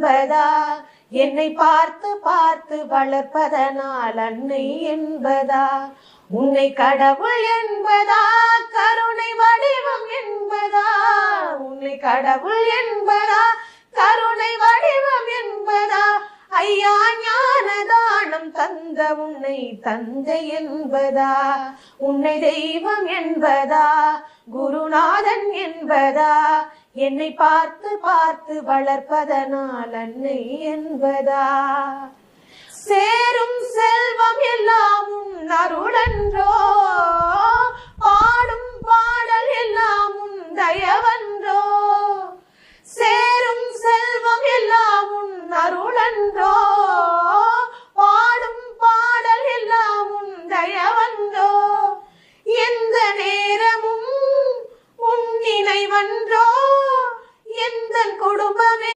என்பதா? என்னை பார்த்து பார்த்து வளர்ப்பதனால் அன்னை என்பதா? உன்னை கடவுள் என்பதா? கருணை வடிவம் என்பதா? உன்னை கடவுள் என்பதா? கருணை வடிவம் என்பதா? ஐயா ஞானதானம் தந்த உன்னை தந்தை என்பதா? உன்னை தெய்வம் என்பதா? குருநாதன் என்பதா? என்னை பார்த்து பார்த்து வளர்ப்பதனால் அன்னை என்பதா? சேரும் செல்வம் எல்லாம் உன் அருளன்றோ, பாடும் பாடல் எல்லாம் உன் தயவன்றோ. சேரும்